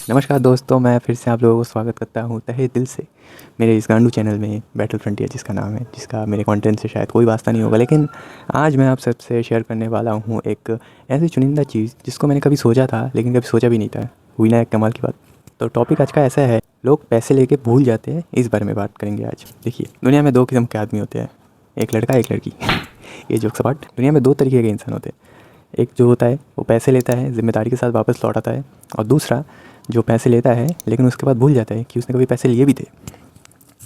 नमस्कार दोस्तों, मैं फिर से आप लोगों को स्वागत करता हूँ तहे दिल से मेरे इस गांडू चैनल में बैटल फ्रंटियर जिसका नाम है, जिसका मेरे कंटेंट से शायद कोई वास्ता नहीं होगा। लेकिन आज मैं आप सबसे शेयर करने वाला हूँ एक ऐसी चुनिंदा चीज़ जिसको मैंने कभी सोचा था लेकिन कभी सोचा भी नहीं था। हुई ना एक कमाल की बात। तो टॉपिक आज का ऐसा है, लोग पैसे लेके भूल जाते हैं, इस बारे में बात करेंगे आज। देखिए, दुनिया में दो किस्म के आदमी होते हैं, एक लड़का एक लड़की। ये जोक सपाट। दुनिया में दो तरीके के इंसान होते हैं। एक जो होता है वो पैसे लेता है, ज़िम्मेदारी के साथ वापस लौटाता है, और दूसरा जो पैसे लेता है लेकिन उसके बाद भूल जाता है कि उसने कभी पैसे लिए भी थे।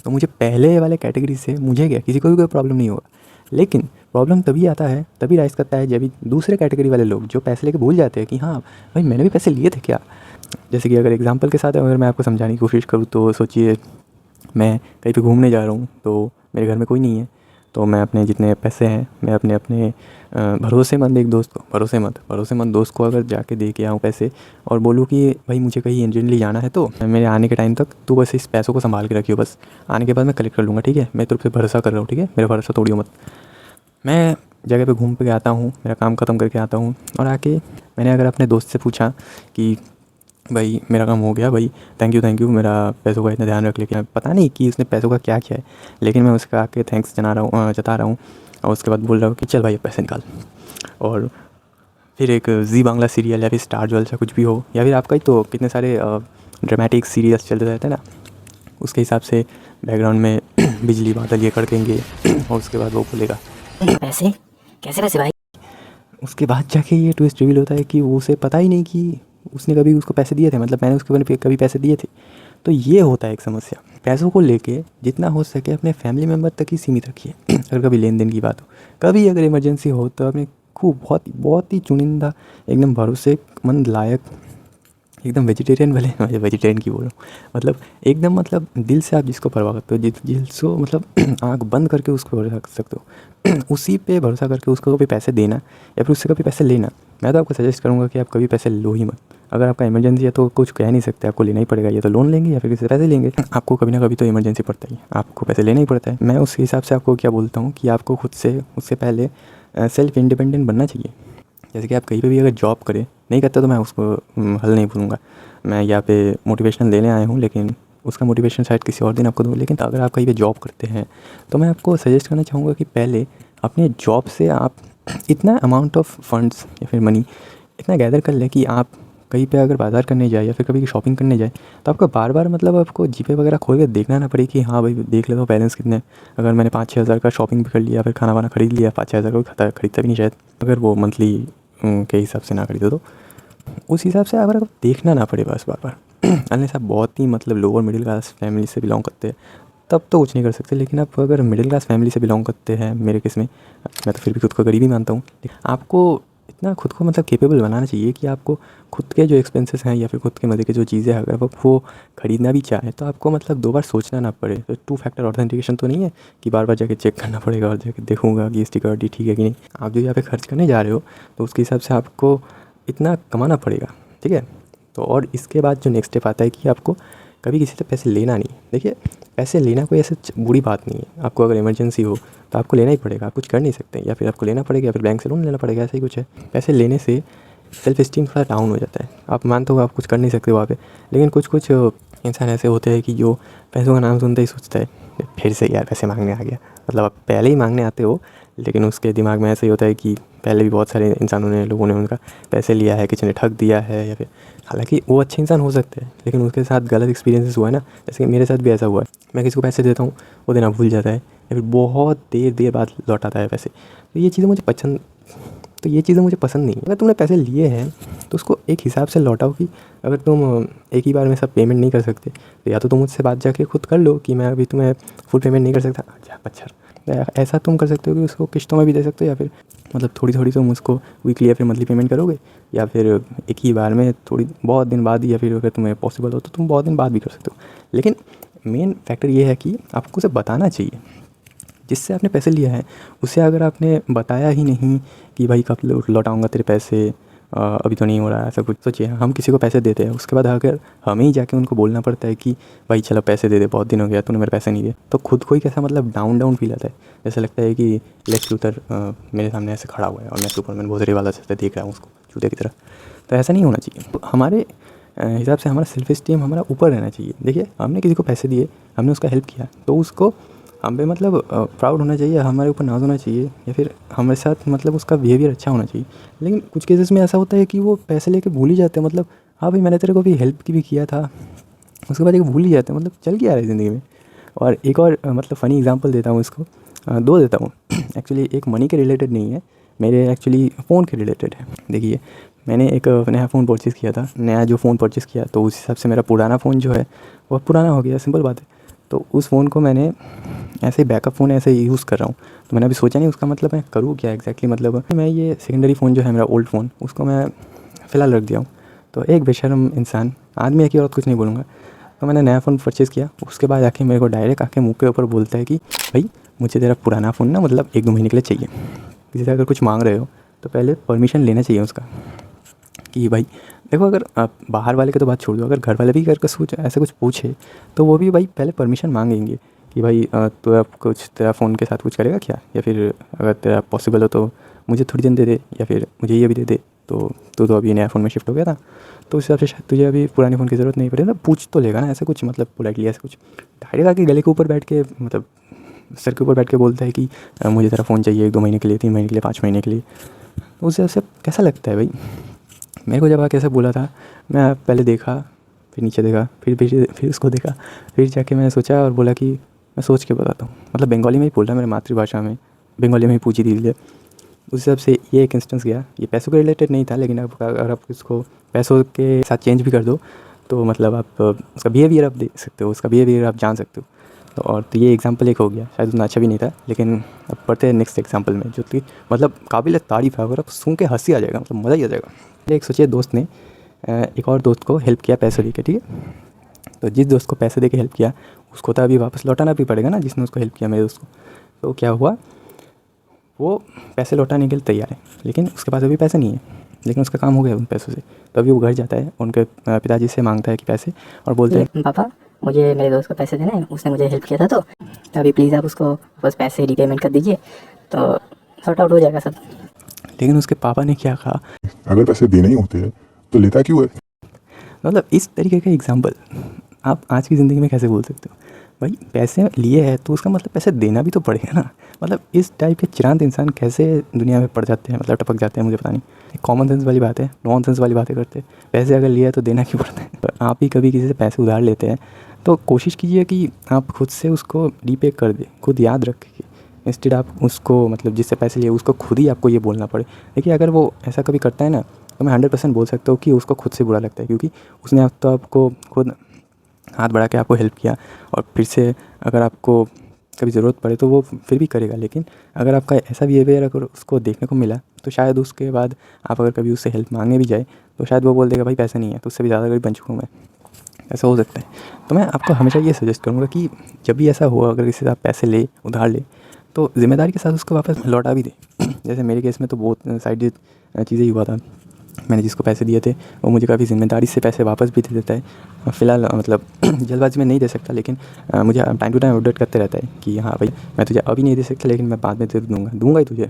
तो मुझे पहले वाले कैटेगरी से मुझे क्या, किसी को भी कोई प्रॉब्लम नहीं होगा। लेकिन प्रॉब्लम तभी आता है, तभी राइज़ करता है जब दूसरे कैटेगरी वाले लोग जो पैसे लेके भूल जाते हैं कि हाँ भाई मैंने भी पैसे लिए थे क्या। जैसे कि अगर एग्जांपल के साथ अगर मैं आपको समझाने की कोशिश करूँ तो सोचिए, मैं कहीं पे घूमने जा रहा हूँ तो मेरे घर में कोई नहीं है, तो मैं अपने जितने पैसे हैं मैं अपने अपने भरोसेमंद एक दोस्त को, भरोसेमंद दोस्त को अगर जाके दे के आऊँ पैसे और बोलूँ कि भाई मुझे कहीं अर्जेंटली जाना है, तो मेरे आने के टाइम तक तू बस इस पैसों को संभाल के रखियो, बस आने के बाद मैं कलेक्ट कर लूँगा, ठीक है, मैं तेरे पे भरोसा कर रहा हूँ, ठीक है, मेरा भरोसा तोड़ियो मत। मैं जगह पे घूम के आता हूँ, मेरा काम ख़त्म करके आता हूँ और आके मैंने अगर अपने दोस्त से पूछा कि भाई मेरा काम हो गया भाई, थैंक यू मेरा पैसों का इतना ध्यान रख लिया। पता नहीं कि उसने पैसों का क्या किया है, लेकिन मैं उसका आके थैंक्स जता रहा हूँ और उसके बाद बोल रहा हूँ कि चल भाई अब पैसे निकाल। और फिर एक जी बांग्ला सीरियल या फिर स्टार जलसा कुछ भी हो, या फिर आपका ही तो कितने सारे ड्रामेटिक सीरियल्स चलते रहते हैं ना, उसके हिसाब से बैकग्राउंड में बिजली बादल ये कड़केंगे और उसके बाद वो बोलेगा पैसे कैसे पैसे भाई। उसके बाद जाके ये ट्विस्ट रिवील होता है कि वो उसे पता ही नहीं कि उसने कभी उसको पैसे दिए थे, मतलब मैंने उसके कभी पैसे दिए थे। तो ये होता है एक समस्या। पैसों को लेके जितना हो सके अपने फैमिली मेम्बर तक ही सीमित रखिए। अगर कभी लेन देन की बात हो, कभी अगर इमरजेंसी हो, तो अपने खूब बहुत ही चुनिंदा, एकदम भरोसेमंद लायक, एकदम वेजिटेरियन वाले, मैं वेजिटेरियन की बोल रहा हूँ, मतलब एकदम, मतलब दिल से आप जिसको परवाह करते हो, दिल से मतलब आँख बंद करके उसको भरोसा कर सकते हो, उसी पे भरोसा करके उसको कभी पैसे देना या फिर उससे कभी पैसे लेना। मैं तो आपको सजेस्ट करूँगा कि आप कभी पैसे लो ही मत। अगर आपका इमरजेंसी है तो कुछ कह नहीं सकते, आपको लेना ही पड़ेगा, या तो लोन लेंगे या फिर किसी से पैसे लेंगे। आपको कभी ना कभी तो इमरजेंसी पड़ता ही है, आपको पैसे लेना ही पड़ता है। मैं उस हिसाब से आपको क्या बोलता हूँ कि आपको खुद से उससे पहले सेल्फ इंडिपेंडेंट बनना चाहिए। जैसे कि आप कहीं पे भी अगर जॉब करें, नहीं करते तो मैं उसको हल नहीं बोलूँगा, मैं यहाँ पे मोटिवेशन लेने आया हूँ, लेकिन उसका मोटिवेशन शायद किसी और दिन आपको दूँ। लेकिन अगर आप कहीं पे जॉब करते हैं तो मैं आपको सजेस्ट करना चाहूँगा कि पहले अपने जॉब से आप इतना अमाउंट ऑफ फंड्स या फिर मनी इतना गैदर कर लें कि आप कहीं पे अगर बाज़ार करने जाए या फिर कभी शॉपिंग करने जाए तो आपको बार बार, मतलब आपको जीपे वगैरह खोल के देखना ना पड़े कि हाँ भाई देख लेता हूँ बैलेंस कितने। अगर मैंने 5-6 हज़ार का शॉपिंग भी कर लिया, फिर खाना वाना खरीद लिया, 5-6 हज़ार का खाता खरीदता भी नहीं शायद, अगर वो मंथली के हिसाब से ना खरीदो तो उस हिसाब से अगर देखना ना पड़े बस बार बार। अनलेस आप बहुत ही मतलब लोअर मिडिल क्लास फैमिली से बिलोंग करते हैं तब तो कुछ नहीं कर सकते। लेकिन आप अगर मिडिल क्लास फैमिली से बिलोंग करते हैं, मेरे केस में मैं तो फिर भी खुद को गरीब ही मानता हूँ, आपको इतना खुद को मतलब केपेबल बनाना चाहिए कि आपको खुद के जो एक्सपेंसेस हैं या फिर खुद के मज़े की जो चीज़ें हैं, अगर वो ख़रीदना भी चाहें तो आपको मतलब 2 बार सोचना ना पड़े। तो 2 फैक्टर ऑथेंटिकेशन तो नहीं है कि बार बार जाके चेक करना पड़ेगा और जाके देखूंगा कि इसकी सिक्योरिटी ठीक है कि नहीं। आप जो यहाँ पे खर्च करने जा रहे हो तो उसके हिसाब से आपको इतना कमाना पड़ेगा, ठीक है। तो और इसके बाद जो नेक्स्ट स्टेप आता है कि आपको कभी किसी से पैसे लेना नहीं। देखिए, पैसे लेना कोई ऐसे बुरी बात नहीं है। आपको अगर इमरजेंसी हो तो आपको लेना ही पड़ेगा, आप कुछ कर नहीं सकते, या फिर आपको लेना पड़ेगा या फिर बैंक से लोन लेना पड़ेगा, ऐसा ही कुछ है। पैसे लेने से सेल्फ इस्टीम थोड़ा डाउन हो जाता है। आप मानते हो आप कुछ कर नहीं सकते वहाँ पे, लेकिन कुछ इंसान ऐसे होते हैं कि जो पैसों का नाम सुनते ही सोचता है फिर से यार पैसे मांगने आ गया। मतलब आप पहले ही मांगने आते हो, लेकिन उसके दिमाग में ऐसे ही होता है कि पहले भी बहुत सारे लोगों ने उनका पैसे लिया है, किसी ने ठग दिया है, या फिर हालांकि वो अच्छे इंसान हो सकते हैं लेकिन उसके साथ गलत एक्सपीरियंसेस हुआ है ना। जैसे कि मेरे साथ भी ऐसा हुआ है, मैं किसी को पैसे देता हूँ, वो देना भूल जाता है या फिर बहुत देर बाद लौटाता है पैसे। तो ये चीज़ें मुझे पसंद नहीं। अगर तुमने पैसे लिए हैं तो उसको एक हिसाब से लौटाओ कि अगर तुम एक ही बार में सब पेमेंट नहीं कर सकते तो या तो तुम मुझसे बात जाके खुद कर लो कि मैं अभी तुम्हें फुल पेमेंट नहीं कर सकता। अच्छा, ऐसा तुम कर सकते हो कि उसको किस्तों में भी दे सकते हो, या फिर मतलब थोड़ी थोड़ी तुम उसको वीकली या फिर मंथली पेमेंट करोगे, या फिर एक ही बार में थोड़ी बहुत दिन बाद, या फिर अगर तुम्हें पॉसिबल हो तो तुम बहुत दिन बाद भी कर सकते हो। लेकिन मेन फैक्टर ये है कि आपको उसे बताना चाहिए जिससे आपने पैसे लिया है। उसे अगर आपने बताया ही नहीं कि भाई कब लौटाऊंगा तेरे पैसे, अभी तो नहीं हो रहा है, ऐसा कुछ। सोचिए, हम किसी को पैसे देते हैं, उसके बाद अगर हमें ही जाके उनको बोलना पड़ता है कि भाई चलो पैसे दे दे, बहुत दिन हो गया तूने मेरे पैसे नहीं दिए, तो खुद को ही कैसा मतलब डाउन फील आता है। जैसे लगता है कि लेक्स लूथर मेरे सामने ऐसे खड़ा हुआ है और मैं सुपरमैन बहुत वाला से देख रहा हूँ उसको चूते की तरह। तो ऐसा नहीं होना चाहिए। तो हमारे हिसाब से हमारा सेल्फ इस्टीम हमारा ऊपर रहना चाहिए। देखिए, हमने किसी को पैसे दिए, हमने उसका हेल्प किया, तो उसको हम पे मतलब प्राउड होना चाहिए, हमारे ऊपर नाज होना चाहिए, या फिर हमारे साथ मतलब उसका बिहेवियर अच्छा होना चाहिए। लेकिन कुछ केसेस में ऐसा होता है कि वो पैसे लेके भूल ही जाते हैं, मतलब हाँ भाई मैंने तेरे को भी हेल्प की भी किया था, उसके बाद एक भूल ही जाते हैं, मतलब चल के आ रहा है ज़िंदगी में। और एक और मतलब फ़नी एग्जांपल देता हूँ इसको, दो देता हूँ एक्चुअली। एक मनी के रिलेटेड नहीं है, मेरे एक्चुअली फ़ोन के रिलेटेड है। देखिए, मैंने एक नया फ़ोन परचेज़ किया था। नया जो फ़ोन परचेज़ किया तो उस हिसाब से मेरा पुराना फ़ोन जो है वो पुराना हो गया, सिंपल बात है। तो उस फ़ोन को मैंने ऐसे ही बैकअप फ़ोन ऐसे ही यूज़ कर रहा हूँ। तो मैंने अभी सोचा नहीं उसका मतलब मैं करूँ क्या एग्जैक्टली, मतलब मैं ये सेकेंडरी फ़ोन जो है मेरा ओल्ड फ़ोन, उसको मैं फ़िलहाल रख दिया हूँ। तो एक बेशर्म इंसान, आदमी है कि और कुछ नहीं बोलूँगा, तो मैंने नया फ़ोन परचेज़ किया। उसके बाद आके मेरे को डायरेक्ट आके मुँह के ऊपर बोलता है कि भाई मुझे तेरा पुराना फ़ोन ना मतलब 1-2 महीने के लिए चाहिए। किसी से अगर कुछ मांग रहे हो तो पहले परमिशन लेना चाहिए उसका, कि भाई देखो, अगर आप बाहर वाले की तो बात छोड़ दो, अगर घर वाले भी अगर कुछ ऐसे कुछ पूछे तो वो भी भाई पहले परमिशन मांगेंगे कि भाई तो आप कुछ तेरा फ़ोन के साथ कुछ करेगा क्या, या फिर अगर तेरा पॉसिबल हो तो मुझे थोड़ी दिन दे दे, या फिर मुझे ये भी दे दे। तो तू तो अभी नया फ़ोन में शिफ्ट हो गया था, तो उस हिसाब से शायद तुझे अभी पुराने फ़ोन की ज़रूरत नहीं पड़े ना, पूछ तो लेगा ना ऐसे कुछ, मतलब पोलाइटली ऐसे कुछ। डायरेक्ट आके गले के ऊपर बैठ के मतलब सर के ऊपर बैठ के बोलता है कि मुझे तेरा फ़ोन चाहिए 1-2 महीने के लिए, 3 महीने के लिए, 5 महीने के लिए। तो उस हिसाब से कैसा लगता है भाई? मेरे को जब आके ऐसे बोला था, मैं पहले देखा, फिर नीचे देखा, फिर उसको देखा, फिर जाके मैंने सोचा और बोला कि मैं सोच के बताता हूँ। मतलब बंगाली में ही बोल रहा, मेरी मातृभाषा में बंगाली में ही पूछी थी इसलिए। उस हिसाब से ये एक इंस्टेंस गया। ये पैसों के रिलेटेड नहीं था, लेकिन अब अगर आप इसको पैसों के साथ चेंज भी कर दो तो मतलब आप उसका बिहेवियर आप देख सकते हो, उसका बिहेवियर आप जान सकते हो। तो ये एग्जांपल एक हो गया, शायद उतना अच्छा भी नहीं था, लेकिन अब पढ़ते हैं नेक्स्ट एग्जांपल में, जो कि मतलब काबिल तारीफ़ है। अगर आप सुन के हंसी आ जाएगा, मतलब मज़ा ही आ जाएगा। एक सोचिए, दोस्त ने एक और दोस्त को हेल्प किया पैसे दे के, ठीक है। तो जिस दोस्त को पैसे दे के हेल्प किया उसको तो अभी वापस लौटाना भी पड़ेगा ना, जिसने उसको हेल्प किया, मेरे दोस्त को। तो क्या हुआ, वो पैसे लौटाने के लिए तैयार है, लेकिन उसके पास अभी पैसे नहीं है, लेकिन उसका काम हो गया उन पैसों से। तो अभी वो घर जाता है, उनके पिताजी से मांगता है कि पैसे, और बोलते हैं पापा, मुझे मेरे दोस्त को पैसे देना है, उसने मुझे हेल्प किया था, तो अभी प्लीज़ आप उसको बस पैसे रीपेमेंट कर दीजिए, तो सॉर्ट आउट हो जाएगा सब। लेकिन उसके पापा ने क्या कहा, अगर पैसे देने ही होते हैं तो लेता क्यों है? मतलब इस तरीके का एग्जाम्पल आप आज की ज़िंदगी में कैसे बोल सकते हो? भाई पैसे लिए हैं तो उसका मतलब पैसे देना भी तो पड़ेगा ना। मतलब इस टाइप के चिरांत इंसान कैसे दुनिया में पड़ जाते हैं, मतलब टपक जाते हैं, मुझे पता नहीं। कॉमन सेंस वाली बात है, नॉन सेंस वाली बातें करते हैं। पैसे अगर लिए है तो देना क्यों पड़ता है? तो आप ही कभी किसी से पैसे उधार लेते हैं तो कोशिश कीजिए कि आप खुद से उसको रीपे कर दें, खुद याद रखिए। इंस्टेड आप उसको मतलब जिससे पैसे लिए उसको खुद ही आपको ये बोलना पड़े। देखिए, अगर वो ऐसा कभी करता है ना, तो मैं 100% बोल सकता हूँ कि उसको खुद से बुरा लगता है, क्योंकि उसने अब तो आपको खुद हाथ बढ़ा के आपको हेल्प किया, और फिर से अगर आपको कभी ज़रूरत पड़े तो वो फिर भी करेगा। लेकिन अगर आपका ऐसा बिहेवियर अगर उसको देखने को मिला, तो शायद उसके बाद आप अगर कभी उससे हेल्प मांगने भी जाए तो शायद वो बोल देगा भाई पैसे नहीं है, तो उससे भी ज़्यादा गरीब बन चुका हूँ मैं। ऐसा हो सकता है। तो मैं आपको हमेशा ये सजेस्ट करूँगा कि जब भी ऐसा हो, अगर किसी से आप पैसे ले, उधार ले, तो ज़िम्मेदारी के साथ उसको वापस लौटा भी दें। जैसे मेरे केस में तो बहुत साइड चीज़ें ही हुआ था। मैंने जिसको पैसे दिए थे वो मुझे काफ़ी ज़िम्मेदारी से पैसे वापस भी दे देता है। फ़िलहाल मतलब जल्दबाजी में नहीं दे सकता, लेकिन मुझे टाइम टू टाइम अपडेट करते रहता है कि हाँ भाई, मैं तुझे अभी नहीं दे सकता, लेकिन मैं बाद में दे दूँगा ही तुझे।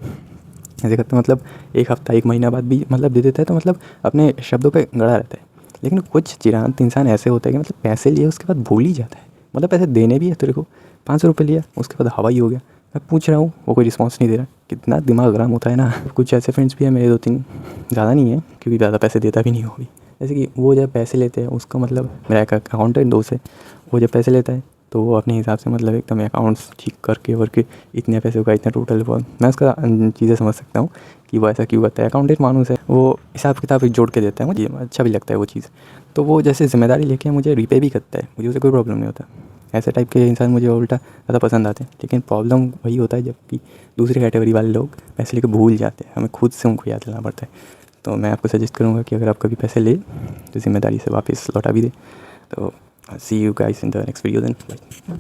ऐसे करते मतलब 1 हफ़्ता 1 महीना बाद भी मतलब दे देता है, तो मतलब अपने शब्दों पे गड़ा रहता है। लेकिन कुछ चिरांत इंसान ऐसे होते हैं कि मतलब पैसे लिए उसके बाद भूल ही जाता है। मतलब पैसे देने भी है तेरे को, 500 रुपये लिया, उसके बाद हवा ही हो गया। मैं पूछ रहा हूँ, वो कोई रिस्पॉन्स नहीं दे रहा। कितना दिमाग गर्म होता है ना। कुछ ऐसे फ्रेंड्स भी हैं मेरे 2-3, ज़्यादा नहीं है क्योंकि ज़्यादा पैसे देता भी नहीं हो अभी। जैसे कि वो जब पैसे लेते हैं उसको, मतलब मेरा एक अकाउंटेंट दोस्त है, वो जब पैसे लेता है तो वो अपने हिसाब से मतलब एकदम अकाउंट्स ठीक करके वर्के इतने पैसे होगा, इतना टोटल हुआ। मैं उसका चीज़ें समझ सकता हूँ कि वो ऐसा क्यों करता है। अकाउंटेंट मानुस है, वो हिसाब किताब जोड़ के देता है, मुझे अच्छा भी लगता है वो चीज़। तो वो जैसे ज़िम्मेदारी लेके मुझे रीपे भी करता है, मुझे उससे कोई प्रॉब्लम नहीं होता। ऐसे टाइप के इंसान मुझे उल्टा ज़्यादा पसंद आते हैं। लेकिन प्रॉब्लम वही होता है जबकि दूसरी कैटेगरी वाले लोग पैसे लेके भूल जाते हैं, हमें खुद से उनको याद दिलाना पड़ता है। तो मैं आपको सजेस्ट करूँगा कि अगर आप कभी पैसे ले तो ज़िम्मेदारी से वापस लौटा भी दें। तो see you guys in the next video then.